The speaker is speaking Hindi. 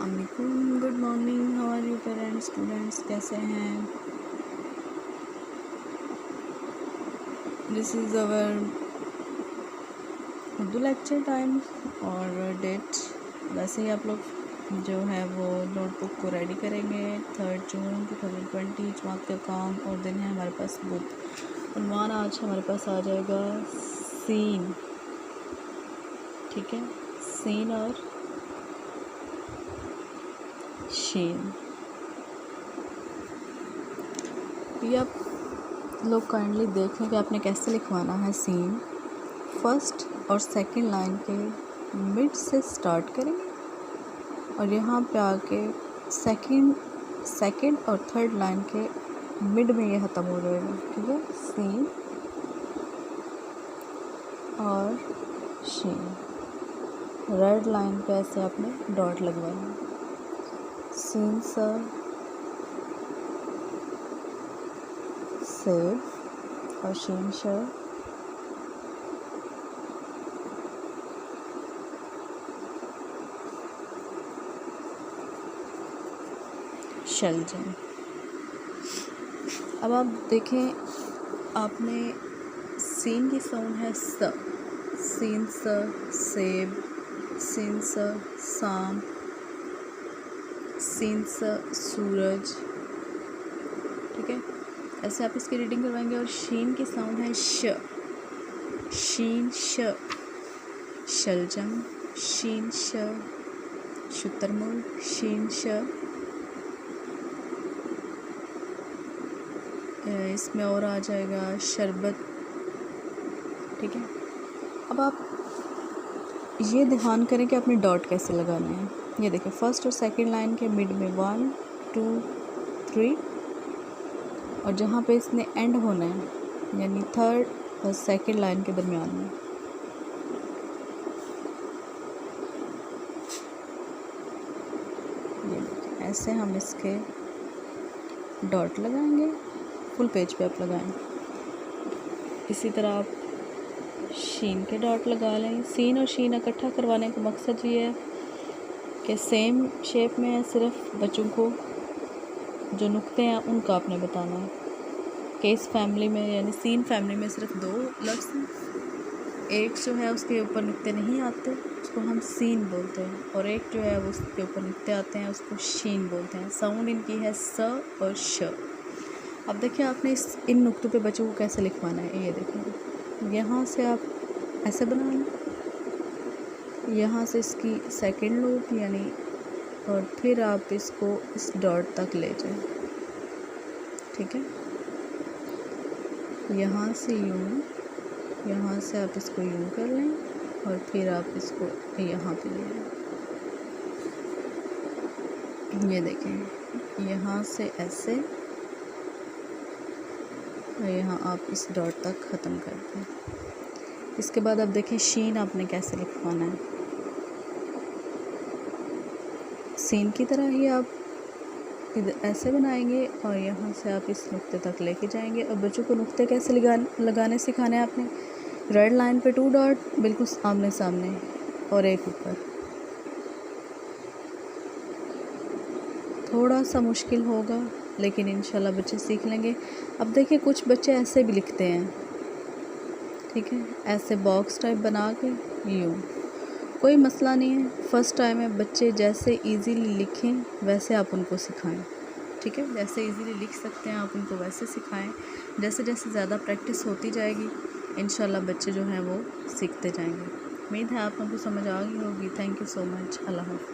अस्सलामुअलैकुम, good morning, how are you parents, students कैसे हैं। This is our Urdu lecture time और डेट। वैसे ही आप लोग जो है वो नोटबुक को रेडी करेंगे। 3 जून 2020 जमात का काम और दिन है हमारे पास बुध। उन्वान आज हमारे पास आ जाएगा सीन, ठीक है, सीन और शीन। ये आप लोग काइंडली देखें कि आपने कैसे लिखवाना है। सीन फर्स्ट और सेकंड लाइन के मिड से स्टार्ट करेंगे और यहाँ पे आके सेकंड और थर्ड लाइन के मिड में ये ख़त्म हो जाएगा, ठीक है। सीन और शीन, रेड लाइन पे ऐसे आपने डॉट लगवाना है। सीन सर सेव और शीन शर शलजम। अब आप देखें, आपने सीन की साउंड है स, सीन स सेब, सीन स सांप, सीन स सूरज, ठीक है। ऐसे आप इसकी रीडिंग करवाएंगे। और शीन की साउंड है श, शीन श शलजम, शीन श शुतुरमुर्ग, शीन श। इसमें और आ जाएगा शरबत, ठीक है। अब आप ये ध्यान करें कि आपने डॉट कैसे लगाने हैं। ये देखिए, फर्स्ट और सेकंड लाइन के मिड में 1 2 3 और जहाँ पे इसने एंड होना है यानी थर्ड और सेकंड लाइन के दरमियान में। ये देखिए, ऐसे हम इसके डॉट लगाएंगे। फुल पेज पे आप लगाएं। इसी तरह आप शीन के डॉट लगा लें। सीन और शीन इकट्ठा करवाने का मकसद ये है कि सेम शेप में है, सिर्फ बच्चों को जो नुक्ते हैं उनका आपने बताना है कि इस फैमिली में यानी सीन फैमिली में सिर्फ 2 लफ्ज़ हैं। एक जो है उसके ऊपर नुक्ते नहीं आते, उसको हम सीन बोलते हैं, और एक जो है वो उसके ऊपर नुक्ते आते हैं, उसको शीन बोलते हैं। साउंड इनकी है स और श। अब देखिए, आपने इन नुक्तों पे बच्चों को कैसे लिखवाना है। ये देखिए, यहाँ से आप ऐसे बना लें, यहाँ से इसकी सेकंड लूप यानी, और फिर आप इसको इस डॉट तक ले जाएं, ठीक है। यहाँ से यूँ, यहाँ से आप इसको यूँ कर लें और फिर आप इसको यहाँ पे ले आएं। ये देखें, यहाँ से ऐसे और यहाँ आप इस डॉट तक ख़त्म कर दें। इसके बाद आप देखें शीन आपने कैसे लिखवाना है। सीन की तरह ही आप इधर ऐसे बनाएंगे और यहाँ से आप इस नुक्ते तक लेके जाएंगे। और बच्चों को नुक्ते कैसे लगाने सिखाने हैं आपने। रेड लाइन पे 2 डॉट बिल्कुल आमने सामने और एक ऊपर। थोड़ा सा मुश्किल होगा लेकिन इंशाल्लाह बच्चे सीख लेंगे। अब देखिए, कुछ बच्चे ऐसे भी लिखते हैं, ठीक है, ऐसे बॉक्स टाइप बना के यूँ। कोई मसला नहीं है, फ़र्स्ट टाइम है, बच्चे जैसे इजीली लिखें वैसे आप उनको सिखाएं, ठीक है। जैसे इजीली लिख सकते हैं आप उनको वैसे सिखाएं। जैसे जैसे ज़्यादा प्रैक्टिस होती जाएगी इंशाल्लाह बच्चे जो हैं वो सीखते जाएंगे। उम्मीद है आप लोगों को समझ आ गई होगी। Thank you so much. अल्लाह हाफ़िज़।